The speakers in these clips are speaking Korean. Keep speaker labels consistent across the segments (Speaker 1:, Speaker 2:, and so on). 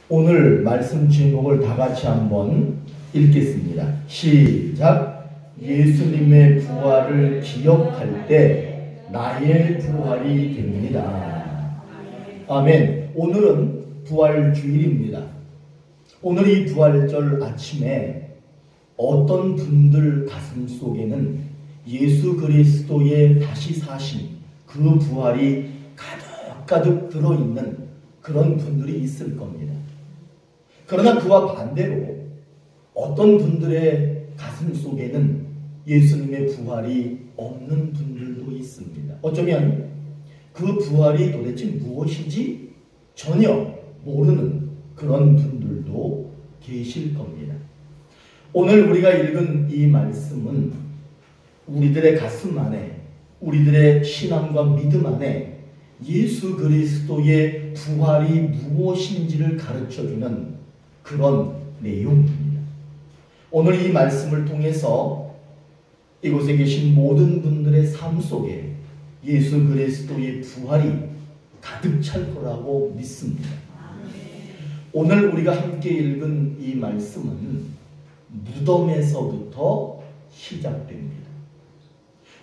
Speaker 1: 오늘 말씀 제목을 다 같이 한번 읽겠습니다. 시작. 예수님의 부활을 기억할 때 나의 부활이 됩니다. 아멘. 오늘은 부활주일입니다. 오늘 이 부활절 아침에 어떤 분들 가슴 속에는 예수 그리스도의 다시 사신 그 부활이 가득가득 들어있는 그런 분들이 있을 겁니다. 그러나 그와 반대로 어떤 분들의 가슴 속에는 예수님의 부활이 없는 분들도 있습니다. 어쩌면 그 부활이 도대체 무엇인지 전혀 모르는 그런 분들도 계실 겁니다. 오늘 우리가 읽은 이 말씀은 우리들의 가슴 안에, 우리들의 신앙과 믿음 안에 예수 그리스도의 부활이 무엇인지를 가르쳐주는 그런 내용입니다. 오늘 이 말씀을 통해서 이곳에 계신 모든 분들의 삶 속에 예수 그리스도의 부활이 가득 찰 거라고 믿습니다. 오늘 우리가 함께 읽은 이 말씀은 무덤에서부터 시작됩니다.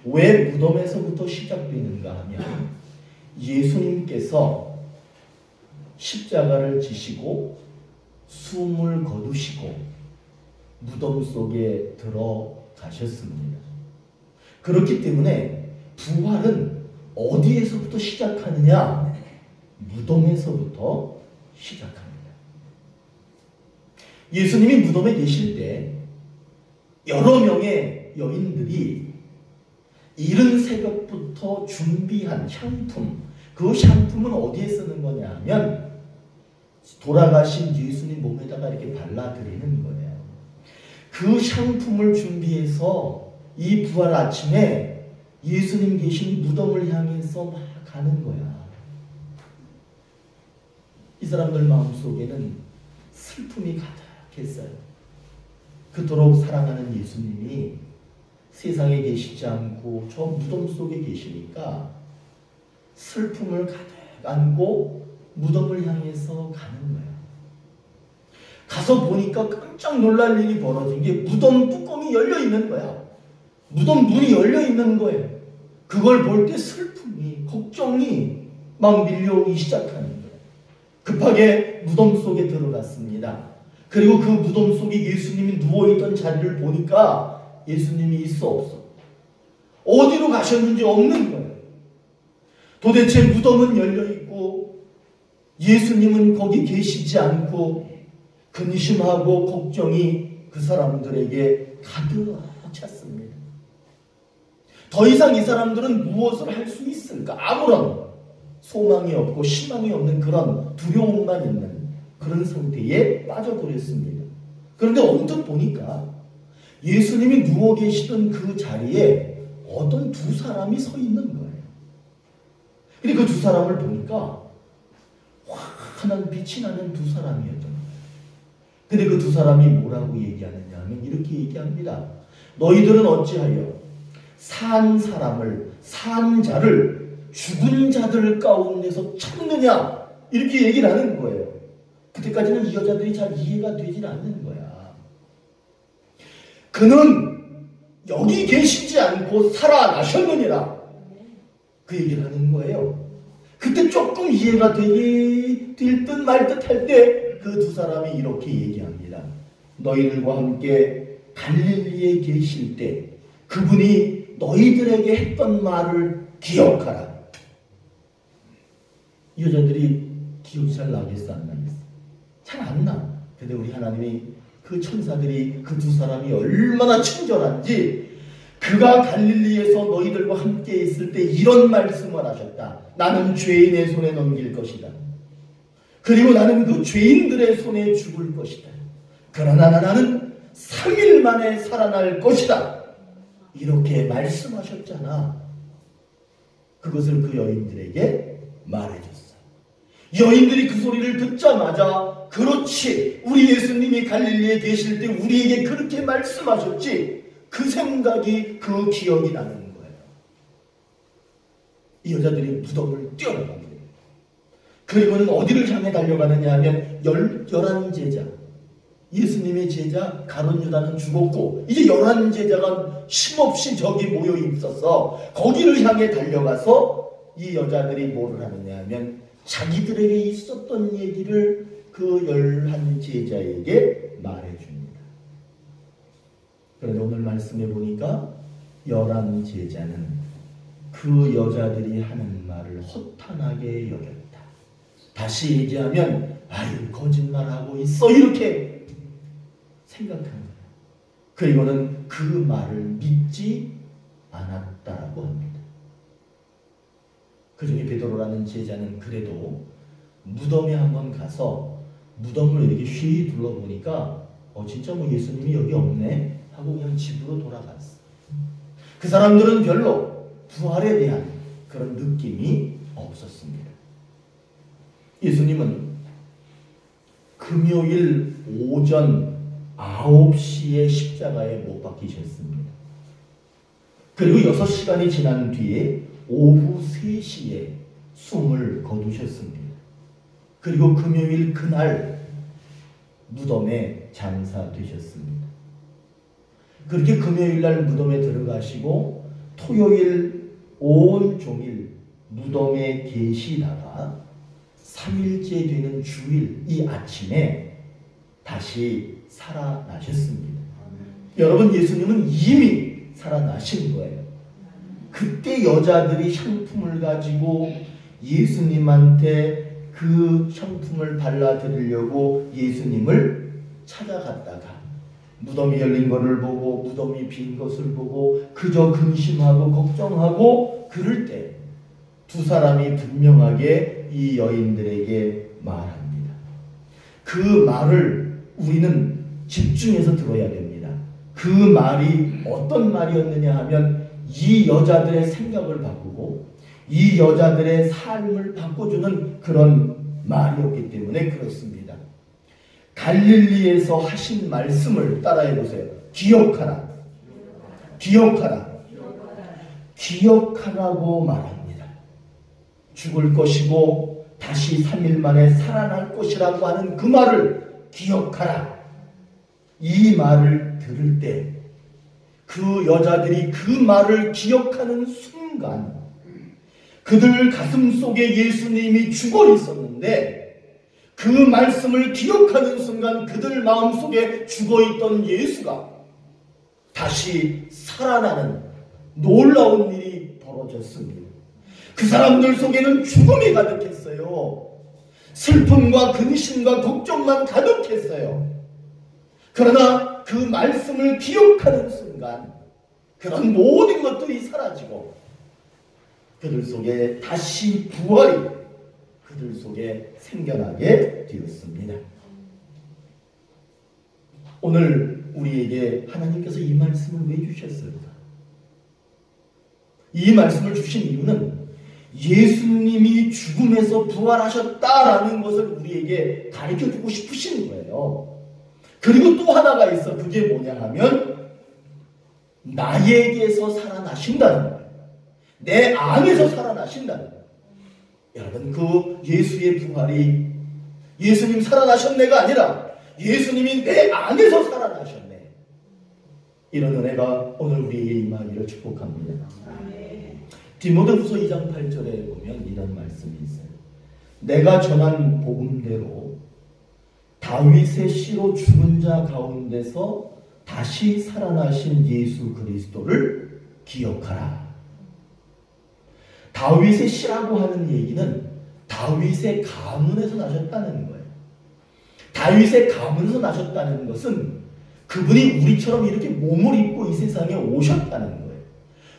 Speaker 1: 왜 무덤에서부터 시작되는가 하면 예수님께서 십자가를 지시고 숨을 거두시고 무덤 속에 들어가셨습니다. 그렇기 때문에 부활은 어디에서부터 시작하느냐? 무덤에서부터 시작합니다. 예수님이 무덤에 계실 때 여러 명의 여인들이 이른 새벽부터 준비한 향품, 그 향품은 어디에 쓰는 거냐 하면 돌아가신 예수님 몸에다가 이렇게 발라드리는 거예요. 그 향품을 준비해서 이 부활 아침에 예수님 계신 무덤을 향해서 막 가는 거야. 이 사람들 마음속에는 슬픔이 가득했어요. 그토록 사랑하는 예수님이 세상에 계시지 않고 저 무덤 속에 계시니까 슬픔을 가득 안고 무덤을 향해서 가는 거예요. 가서 보니까 깜짝 놀랄 일이 벌어진 게 무덤 뚜껑이 열려 있는 거야. 무덤 문이 열려 있는 거예요. 그걸 볼 때 슬픔이, 걱정이 막 밀려오기 시작하는 거예요. 급하게 무덤 속에 들어갔습니다. 그리고 그 무덤 속에 예수님이 누워있던 자리를 보니까 예수님이 있어 없어. 어디로 가셨는지 없는 거예요. 도대체 무덤은 열려있고 예수님은 거기 계시지 않고 근심하고 걱정이 그 사람들에게 가득 찼습니다. 더 이상 이 사람들은 무엇을 할 수 있을까? 아무런 소망이 없고 희망이 없는 그런 두려움만 있는 그런 상태에 빠져버렸습니다. 그런데 언뜻 보니까 예수님이 누워 계시던 그 자리에 어떤 두 사람이 서 있는 거예요. 근데 그 두 사람을 보니까 환한 빛이 나는 두 사람이었던 거예요. 근데 그 두 사람이 뭐라고 얘기하느냐 하면 이렇게 얘기합니다. 너희들은 어찌하여 산 사람을, 산 자를 죽은 자들 가운데서 찾느냐? 이렇게 얘기를 하는 거예요. 그때까지는 이 여자들이 잘 이해가 되질 않는 거야. 그는 여기 계시지 않고 살아나셨느니라. 그 얘기를 하는 거예요. 그때 조금 이해가 될 듯 말 듯 할 때 그 두 사람이 이렇게 얘기합니다. 너희들과 함께 갈릴리에 계실 때 그분이 너희들에게 했던 말을 기억하라. 이 여자들이 기억이 잘 나겠어 안 나겠어? 잘 안 나. 근데 우리 하나님이 그 천사들이 그 두 사람이 얼마나 친절한지 그가 갈릴리에서 너희들과 함께 있을 때 이런 말씀을 하셨다. 나는 죄인의 손에 넘길 것이다. 그리고 나는 그 죄인들의 손에 죽을 것이다. 그러나 나는 3일 만에 살아날 것이다. 이렇게 말씀하셨잖아. 그것을 그 여인들에게 말해줬어. 여인들이 그 소리를 듣자마자 그렇지, 우리 예수님이 갈릴리에 계실 때 우리에게 그렇게 말씀하셨지. 그 생각이, 그 기억이 나는 거예요. 이 여자들이 무덤을 뛰어나갑니다. 그리고는 어디를 향해 달려가느냐 하면 11제자, 예수님의 제자 가룟 유다는 죽었고 이제 11제자가 쉼없이 저기 모여 있어서 거기를 향해 달려가서 이 여자들이 뭐를 하느냐 하면 자기들에게 있었던 얘기를 그 11제자에게 말해줍니다. 그런데 오늘 말씀해 보니까 11제자는 그 여자들이 하는 말을 허탄하게 여겼다. 다시 얘기하면 아유 거짓말하고 있어 이렇게 생각하는 거예요. 그리고는 그 말을 믿지 않았다라고 합니다. 그 중에 베드로라는 제자는 그래도 무덤에 한번 가서 무덤을 이렇게 쉬 둘러보니까 진짜 뭐 예수님이 여기 없네 하고 그냥 집으로 돌아갔어. 그 사람들은 별로 부활에 대한 그런 느낌이 없었습니다. 예수님은 금요일 오전 9시에 십자가에 못 박히셨습니다. 그리고 6시간이 지난 뒤에 오후 3시에 숨을 거두셨습니다. 그리고 금요일 그날 무덤에 장사되셨습니다. 그렇게 금요일날 무덤에 들어가시고 토요일 온종일 무덤에 계시다가 3일째 되는 주일 이 아침에 다시 살아나셨습니다. 여러분 예수님은 이미 살아나신 거예요. 그때 여자들이 향품을 가지고 예수님한테 그 향품을 발라드리려고 예수님을 찾아갔다가 무덤이 열린 것을 보고 무덤이 빈 것을 보고 그저 근심하고 걱정하고 그럴 때 두 사람이 분명하게 이 여인들에게 말합니다. 그 말을 우리는 집중해서 들어야 됩니다. 그 말이 어떤 말이었느냐 하면 이 여자들의 생각을 바꾸고 이 여자들의 삶을 바꿔주는 그런 말이었기 때문에 그렇습니다. 갈릴리에서 하신 말씀을 따라해 보세요. 기억하라. 기억하라. 기억하라고 말합니다. 죽을 것이고 다시 3일 만에 살아날 것이라고 하는 그 말을 기억하라. 이 말을 들을 때 그 여자들이 그 말을 기억하는 순간 그들 가슴 속에 예수님이 죽어 있었는데 그 말씀을 기억하는 순간 그들 마음속에 죽어있던 예수가 다시 살아나는 놀라운 일이 벌어졌습니다. 그 사람들 속에는 죽음이 가득했어요. 슬픔과 근심과 걱정만 가득했어요. 그러나 그 말씀을 기억하는 순간 그런 모든 것들이 사라지고 그들 속에 다시 부활이 그들 속에 생겨나게 되었습니다. 오늘 우리에게 하나님께서 이 말씀을 왜 주셨을까? 이 말씀을 주신 이유는 예수님이 죽음에서 부활하셨다라는 것을 우리에게 가르쳐주고 싶으신 거예요. 그리고 또 하나가 있어. 그게 뭐냐 하면 나에게서 살아나신다는 거예요. 내 안에서 살아나신다는 거예요. 여러분 그 예수의 부활이 예수님 살아나셨네가 아니라 예수님이 내 안에서 살아나셨네. 이런 은혜가 오늘 우리에게 임하기를 축복합니다. 디모데후서 2장 8절에 보면 이런 말씀이 있어요. 내가 전한 복음대로 다윗의 씨로 죽은 자 가운데서 다시 살아나신 예수 그리스도를 기억하라. 다윗의 씨라고 하는 얘기는 다윗의 가문에서 나셨다는 거예요. 다윗의 가문에서 나셨다는 것은 그분이 우리처럼 이렇게 몸을 입고 이 세상에 오셨다는 거예요.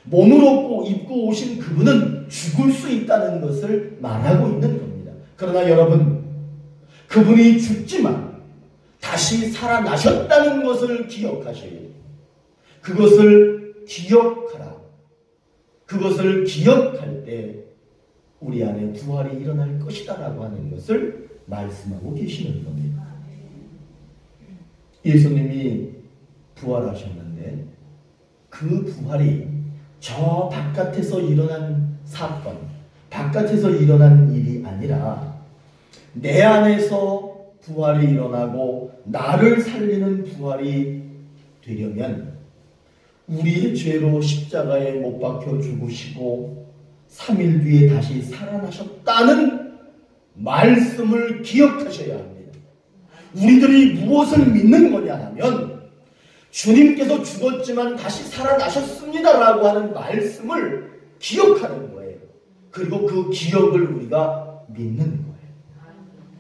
Speaker 1: 몸을 입고 오신 그분은 죽을 수 있다는 것을 말하고 있는 겁니다. 그러나 여러분, 그분이 죽지만 다시 살아나셨다는 것을 기억하셔야 돼요. 그것을 기억하라. 그것을 기억할 때 우리 안에 부활이 일어날 것이다 라고 하는 것을 말씀하고 계시는 겁니다. 예수님이 부활하셨는데 그 부활이 저 바깥에서 일어난 사건, 바깥에서 일어난 일이 아니라 내 안에서 부활이 일어나고 나를 살리는 부활이 되려면 우리의 죄로 십자가에 못 박혀 죽으시고 3일 뒤에 다시 살아나셨다는 말씀을 기억하셔야 합니다. 우리들이 무엇을 믿는 거냐 하면 주님께서 죽었지만 다시 살아나셨습니다라고 하는 말씀을 기억하는 거예요. 그리고 그 기억을 우리가 믿는 거예요.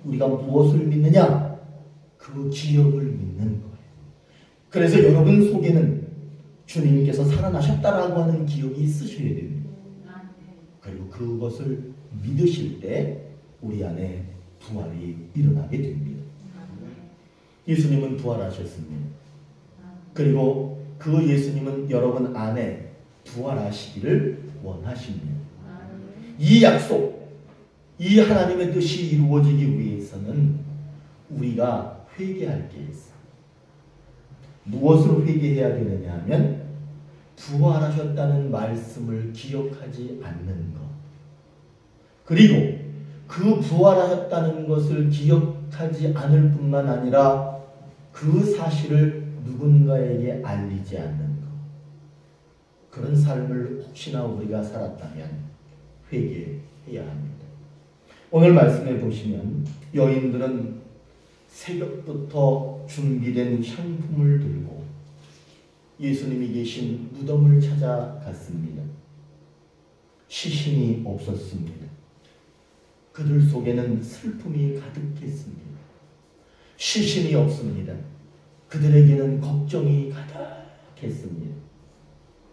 Speaker 1: 우리가 무엇을 믿느냐? 그 기억을 믿는 거예요. 그래서 여러분 속에는 주님께서 살아나셨다라고 하는 기억이 있으셔야 됩니다. 그리고 그것을 믿으실 때 우리 안에 부활이 일어나게 됩니다. 예수님은 부활하셨습니다. 그리고 그 예수님은 여러분 안에 부활하시기를 원하십니다. 이 약속, 이 하나님의 뜻이 이루어지기 위해서는 우리가 회개할 게 있어. 무엇으로 회개해야 되느냐 하면 부활하셨다는 말씀을 기억하지 않는 것. 그리고 그 부활하셨다는 것을 기억하지 않을 뿐만 아니라 그 사실을 누군가에게 알리지 않는 것. 그런 삶을 혹시나 우리가 살았다면 회개해야 합니다. 오늘 말씀에 보시면 여인들은 새벽부터 준비된 향품을 들고 예수님이 계신 무덤을 찾아갔습니다. 시신이 없었습니다. 그들 속에는 슬픔이 가득했습니다. 시신이 없습니다. 그들에게는 걱정이 가득했습니다.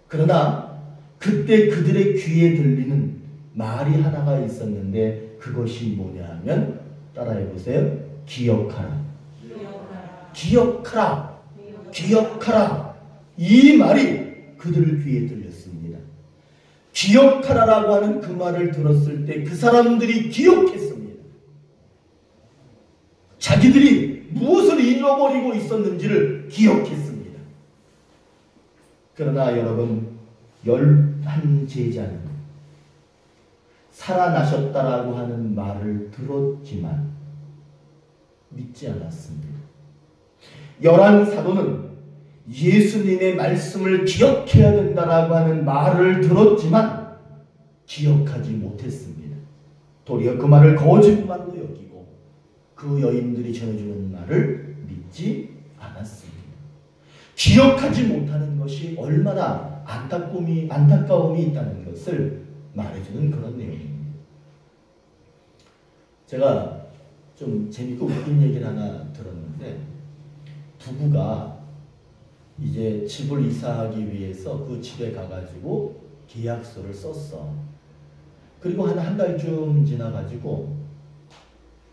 Speaker 1: 그러나 그때 그들의 귀에 들리는 말이 하나가 있었는데 그것이 뭐냐 하면 따라해 보세요. 기억하라. 기억하라. 기억하라. 이 말이 그들 귀에 들렸습니다. 기억하라라고 하는 그 말을 들었을 때 그 사람들이 기억했습니다. 자기들이 무엇을 잃어버리고 있었는지를 기억했습니다. 그러나 여러분, 11제자는 살아나셨다라고 하는 말을 들었지만 믿지 않았습니다. 11사도는 예수님의 말씀을 기억해야 된다라고 하는 말을 들었지만 기억하지 못했습니다. 도리어 그 말을 거짓말로 여기고 그 여인들이 전해주는 말을 믿지 않았습니다. 기억하지 못하는 것이 얼마나 안타까움이 있다는 것을 말해주는 그런 내용입니다. 제가 좀 재밌고 웃긴 얘기를 하나 들었는데 부부가 이제 집을 이사하기 위해서 그 집에 가가지고 계약서를 썼어. 그리고 한 달쯤 지나가지고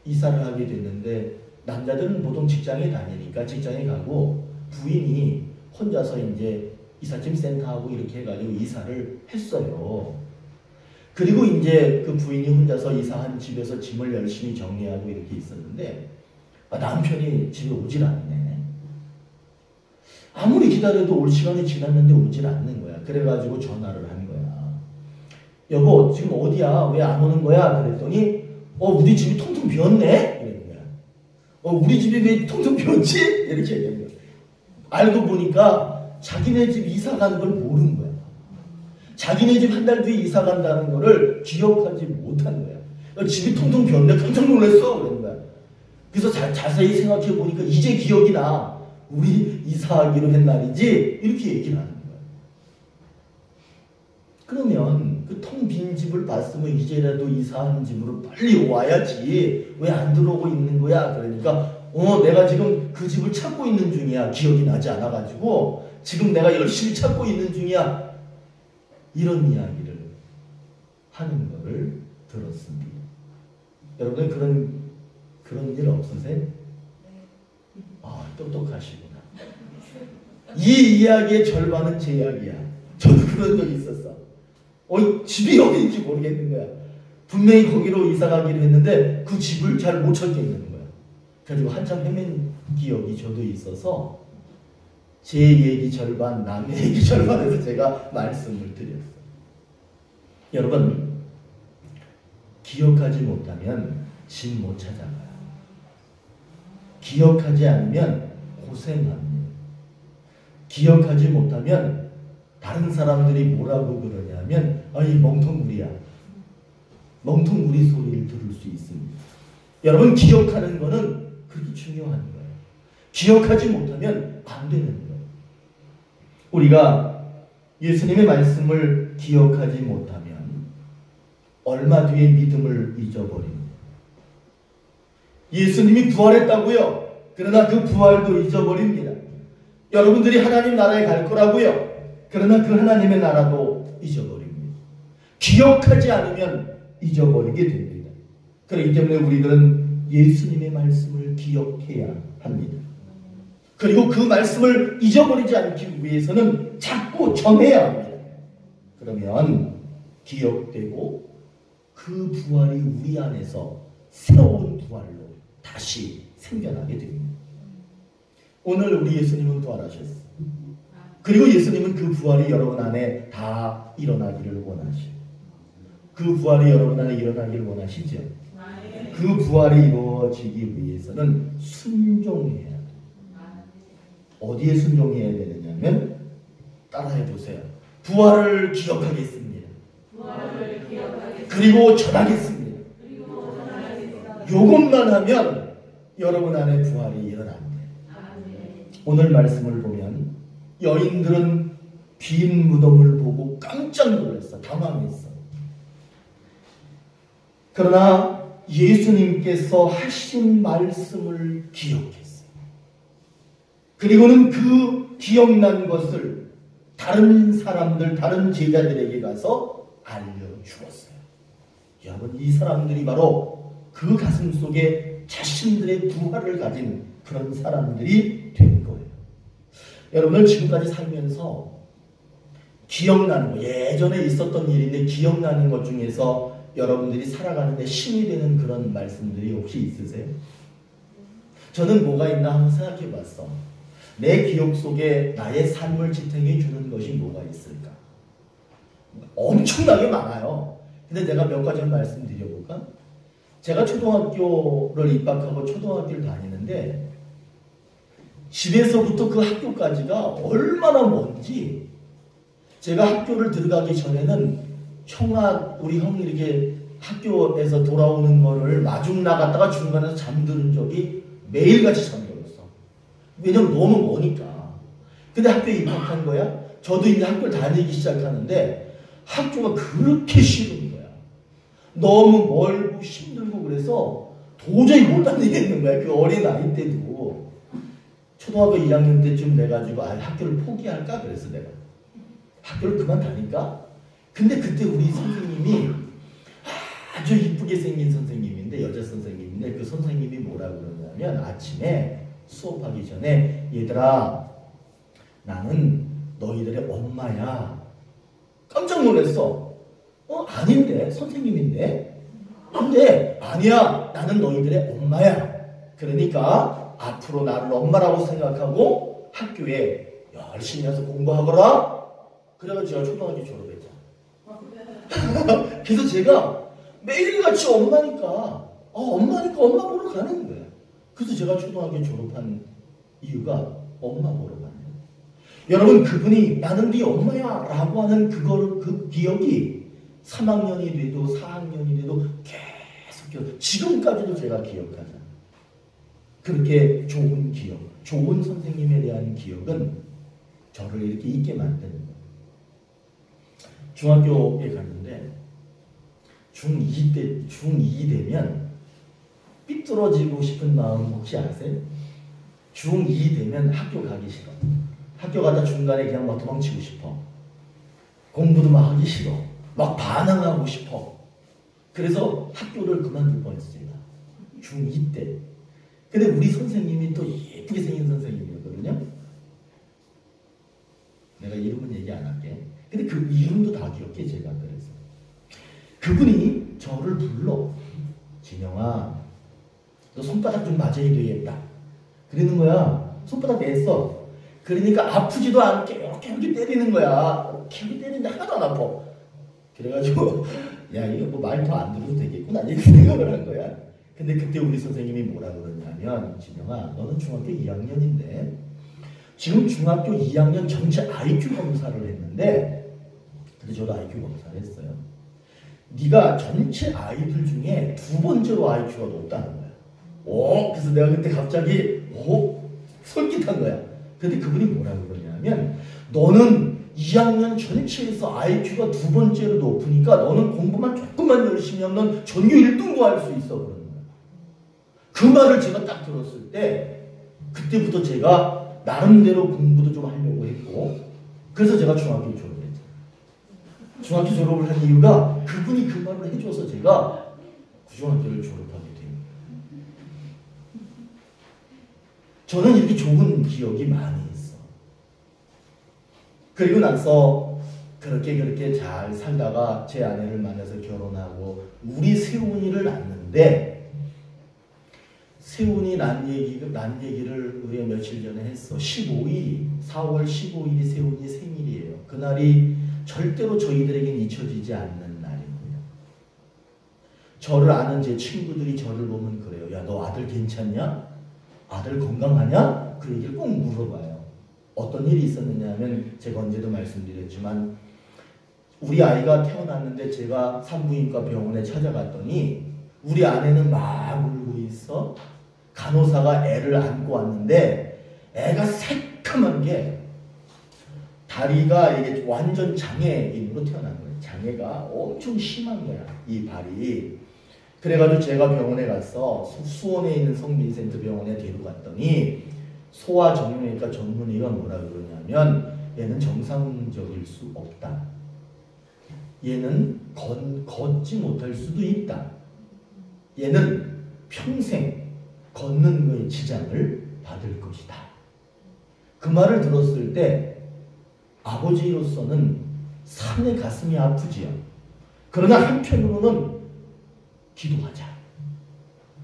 Speaker 1: 이사를 하게 됐는데 남자들은 보통 직장에 다니니까 직장에 가고 부인이 혼자서 이제 이삿짐 센터하고 이렇게 해가지고 이사를 했어요. 그리고 이제 그 부인이 혼자서 이사한 집에서 짐을 열심히 정리하고 이렇게 있었는데 남편이 집에 오질 않네. 아무리 기다려도 올 시간이 지났는데 오질 않는 거야. 그래가지고 전화를 한 거야. 여보, 지금 어디야? 왜 안 오는 거야? 그랬더니 우리 집이 텅텅 비었네? 이러는 거야. 우리 집이 왜 텅텅 비었지? 이렇게 얘기하는 거야. 알고 보니까 자기네 집 이사 가는 걸 모르는 거야. 자기네 집 한 달 뒤에 이사 간다는 거를 기억하지 못한 거야. 집이 텅텅 비었네? 깜짝 놀랐어? 그러는 거야. 그래서 자세히 생각해 보니까 이제 기억이 나. 우리 이사하기로 한 날이지? 이렇게 얘기를 하는 거야. 그러면 그 텅 빈 집을 봤으면 이제라도 이사하는 집으로 빨리 와야지. 왜 안 들어오고 있는 거야? 그러니까 내가 지금 그 집을 찾고 있는 중이야. 기억이 나지 않아가지고 지금 내가 열심히 찾고 있는 중이야. 이런 이야기를 하는 거를 들었습니다. 여러분 그런 일 없으세요? 똑똑하시구나. 이 이야기의 절반은 제 이야기야. 저도 그런 적이 있었어. 집이 어디인지 모르겠는 거야. 분명히 거기로 이사 가기로 했는데 그 집을 잘 못 찾겠는 거야. 그래가지고 한참 헤맨 기억이 저도 있어서 제 얘기 절반, 남의 얘기 절반에서 제가 말씀을 드렸어요. 여러분, 기억하지 못하면 짐 못 찾아가요. 기억하지 않으면 고생합니다. 기억하지 못하면 다른 사람들이 뭐라고 그러냐면 이 멍텅구리야. 멍텅구리 소리를 들을 수 있습니다. 여러분, 기억하는 거는 그렇게 중요한 거예요. 기억하지 못하면 안 되는 거예요. 우리가 예수님의 말씀을 기억하지 못하면 얼마 뒤에 믿음을 잊어버립니다. 예수님이 부활했다고요. 그러나 그 부활도 잊어버립니다. 여러분들이 하나님 나라에 갈 거라고요. 그러나 그 하나님의 나라도 잊어버립니다. 기억하지 않으면 잊어버리게 됩니다. 그렇기 때문에 우리들은 예수님의 말씀을 기억해야 합니다. 그리고 그 말씀을 잊어버리지 않기 위해서는 자꾸 전해야 합니다. 그러면 기억되고 그 부활이 우리 안에서 새로운 부활로 다시 생겨나게 됩니다. 오늘 우리 예수님은 부활하셨어요. 그리고 예수님은 그 부활이 여러분 안에 다 일어나기를 원하시죠. 그 부활이 여러분 안에 일어나기를 원하시죠. 그 부활이 이루어지기 위해서는 순종해야 돼요. 어디에 순종해야 되느냐면 따라해 보세요. 부활을 기억하겠습니다. 그리고 전하겠습니다. 요것만 하면 여러분 안에 부활이 일어납니다. 오늘 말씀을 보면 여인들은 빈 무덤을 보고 깜짝 놀랐어. 당황했어. 그러나 예수님께서 하신 말씀을 기억했어요. 그리고는 그 기억난 것을 다른 사람들, 다른 제자들에게 가서 알려주었어요. 여러분, 이 사람들이 바로 그 가슴 속에 자신들의 부활을 가진 그런 사람들이 된 거예요. 여러분은 지금까지 살면서 기억나는 거, 예전에 있었던 일인데 기억나는 것 중에서 여러분들이 살아가는데 힘이 되는 그런 말씀들이 혹시 있으세요? 저는 뭐가 있나 한번 생각해 봤어. 내 기억 속에 나의 삶을 지탱해 주는 것이 뭐가 있을까? 엄청나게 많아요. 근데 내가 몇 가지 말씀드려볼까? 제가 초등학교를 입학하고 초등학교를 다니는데 집에서부터 그 학교까지가 얼마나 먼지. 제가 학교를 들어가기 전에는 형아, 우리 형이 이렇게 학교에서 돌아오는 거를 마중 나갔다가 중간에서 잠드는 적이 매일같이 잠들었어. 왜냐면 너무 머니까. 근데 학교에 입학한 거야. 저도 이제 학교를 다니기 시작하는데 학교가 그렇게 싫은 거야. 너무 멀고 힘들고 그래서 도저히 못 다니겠는 거야. 그 어린 아이 때도. 초등학교 2학년 때쯤 돼가지고 학교를 포기할까? 그래서 내가 학교를 그만 다닐까? 근데 그때 우리 선생님이 아주 이쁘게 생긴 선생님인데, 여자 선생님인데, 그 선생님이 뭐라고 그러냐면 아침에 수업하기 전에 얘들아, 나는 너희들의 엄마야. 깜짝 놀랐어. 아닌데? 선생님인데? 근데 아니야, 나는 너희들의 엄마야. 그러니까 앞으로 나를 엄마라고 생각하고 학교에 열심히 해서 공부하거라. 그래가지고 제가 초등학교 졸업했죠. 그래서 제가 매일같이 엄마니까 엄마 보러 가는 거예요. 그래서 제가 초등학교 졸업한 이유가 엄마 보러 가는 거예요. 여러분, 그분이 나는 네 엄마야 라고 하는 그 기억이 3학년이 돼도 4학년이 돼도 계속 지금까지도 제가 기억하잖아요. 그렇게 좋은 기억, 좋은 선생님에 대한 기억은 저를 이렇게 있게 만드는 거예요. 중학교에 갔는데 중2 되면 삐뚤어지고 싶은 마음 혹시 아세요? 중2 되면 학교 가기 싫어. 학교 가다 중간에 그냥 막 도망치고 싶어. 공부도 막 하기 싫어. 막 반항하고 싶어. 그래서 학교를 그만둘 뻔했어요. 중2 때. 근데 우리 선생님이 또 예쁘게 생긴 선생님이었거든요. 내가 이름은 얘기 안 할게. 근데 그 이름도 다 기억해, 제가. 그래서 그분이 저를 불러. 진영아, 너 손바닥 좀 맞아야 되겠다. 그러는 거야. 손바닥 냈어. 그러니까 아프지도 않게 이렇게 때리는 거야. 이렇게 때리는데 하나도 안 아파. 그래가지고 야, 이거 뭐 말 더 안 들어도 되겠구나 이렇게 생각을 한 거야. 근데 그때 우리 선생님이 뭐라 그러냐면, 진영아, 너는 중학교 2학년인데 지금 중학교 2학년 전체 IQ 검사를 했는데, 근데 저도 IQ 검사를 했어요. 네가 전체 아이들 중에 두 번째로 IQ가 높다는 거야. 그래서 내가 그때 갑자기 솔깃한 거야. 근데 그분이 뭐라고 그러냐면, 너는 2학년 전체에서 IQ가 두 번째로 높으니까 너는 공부만 조금만 열심히 하면 전교 1등도 할 수 있어. 그러는 거야. 그 말을 제가 딱 들었을 때 그때부터 제가 나름대로 공부도 좀 하려고 했고, 그래서 제가 중학교 졸업했죠. 중학교 졸업을 한 이유가 그분이 그 말을 해줘서 제가 중학교를 졸업하게 됩니다. 저는 이렇게 좋은 기억이 많이 있어. 그리고 나서 그렇게 잘 살다가 제 아내를 만나서 결혼하고 우리 세훈이를 낳는데, 세훈이 난 얘기를 우리가 며칠 전에 했어. 4월 15일이 세훈이 생일이에요. 그날이 절대로 저희들에겐 잊혀지지 않는 날입니다. 저를 아는 제 친구들이 저를 보면 그래요. 야, 너 아들 괜찮냐? 아들 건강하냐? 그 얘기를 꼭 물어봐요. 어떤 일이 있었느냐 하면, 제가 언제도 말씀드렸지만 우리 아이가 태어났는데 제가 산부인과 병원에 찾아갔더니 우리 아내는 막 울고 있어. 간호사가 애를 안고 왔는데 애가 새까만 게, 다리가 이게 완전 장애인으로 태어난 거예요. 장애가 엄청 심한 거야, 이 발이. 그래가지고 제가 병원에 가서 수원에 있는 성민센터 병원에 데려갔더니 소아정형외과 전문의가 뭐라 그러냐면, 얘는 정상적일 수 없다. 얘는 걷지 못할 수도 있다. 얘는 평생 걷는 거에 지장을 받을 것이다. 그 말을 들었을 때 아버지로서는 산의 가슴이 아프지요. 그러나 한편으로는 기도하자.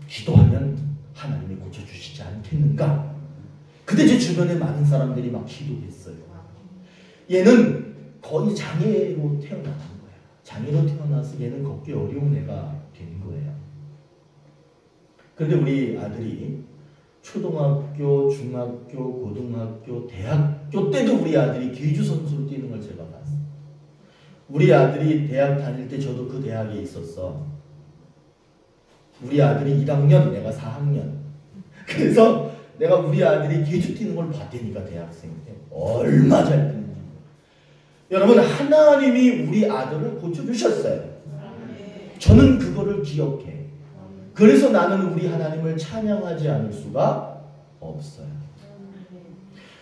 Speaker 1: 기도하면 하나님이 고쳐주시지 않겠는가? 근데 제 주변에 많은 사람들이 막 기도했어요. 얘는 거의 장애로 태어난 거야. 장애로 태어나서 얘는 걷기 어려운 애가 된 거예요. 그런데 우리 아들이 초등학교, 중학교, 고등학교, 대학교 때도 우리 아들이 계주 선수로 뛰는 걸 제가 봤어요. 우리 아들이 대학 다닐 때 저도 그 대학에 있었어. 우리 아들이 1학년, 내가 4학년. 그래서 내가 우리 아들이 계주 뛰는 걸 봤다니까, 대학생 때. 얼마 잘 뛰는지. 여러분, 하나님이 우리 아들을 고쳐주셨어요. 저는 그거를 기억해. 그래서 나는 우리 하나님을 찬양하지 않을 수가 없어요.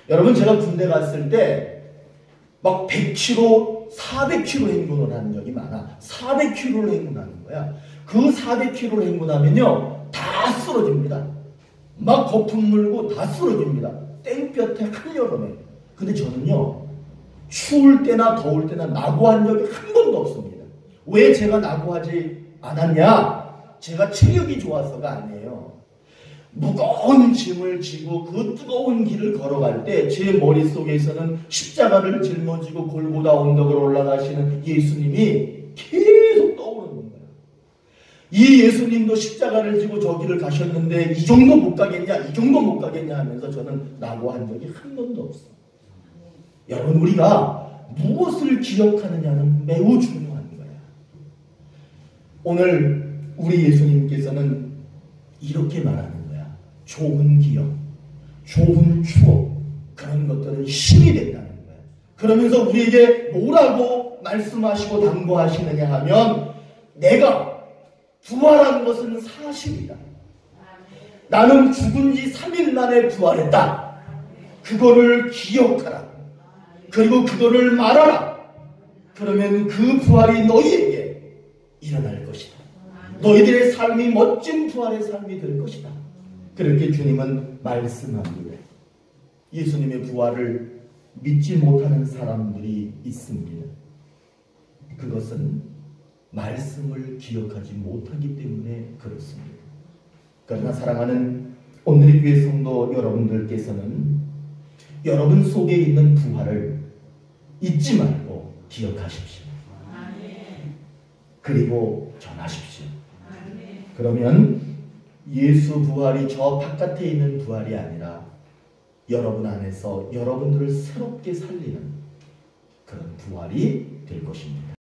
Speaker 1: 여러분, 제가 군대 갔을 때 막 100km, 400km 행군을 하는 적이 많아. 400km를 행군하는 거야. 그 400km를 행군하면요, 다 쓰러집니다. 막 거품 물고 다 쓰러집니다. 땡볕에 한여름에. 근데 저는요, 추울 때나 더울 때나 낙오한 적이 한 번도 없습니다. 왜 제가 낙오하지 않았냐? 제가 체력이 좋아서가 아니에요. 무거운 짐을 지고 그 뜨거운 길을 걸어갈 때 제 머릿속에서는 십자가를 짊어지고 골고다 언덕을 올라가시는 예수님이 계속 떠오르는 거예요. 이 예수님도 십자가를 지고 저 길을 가셨는데 이 정도 못 가겠냐, 이 정도 못 가겠냐 하면서 저는 낙오한 적이 한 번도 없어요. 여러분, 우리가 무엇을 기억하느냐는 매우 중요한 거예요. 오늘 우리 예수님께서는 이렇게 말하는 거야. 좋은 기억, 좋은 추억, 그런 것들은 힘이 된다는 거야. 그러면서 우리에게 뭐라고 말씀하시고 당부하시느냐 하면, 내가 부활한 것은 사실이다. 나는 죽은 지 3일 만에 부활했다. 그거를 기억하라. 그리고 그거를 말하라. 그러면 그 부활이 너희에게 일어날 것이다. 너희들의 삶이 멋진 부활의 삶이 될 것이다. 그렇게 주님은 말씀합니다. 예수님의 부활을 믿지 못하는 사람들이 있습니다. 그것은 말씀을 기억하지 못하기 때문에 그렇습니다. 그러나 사랑하는 오늘의 교회 성도 여러분들께서는 여러분 속에 있는 부활을 잊지 말고 기억하십시오. 그리고 전하십시오. 그러면 예수 부활이 저 바깥에 있는 부활이 아니라 여러분 안에서 여러분들을 새롭게 살리는 그런 부활이 될 것입니다.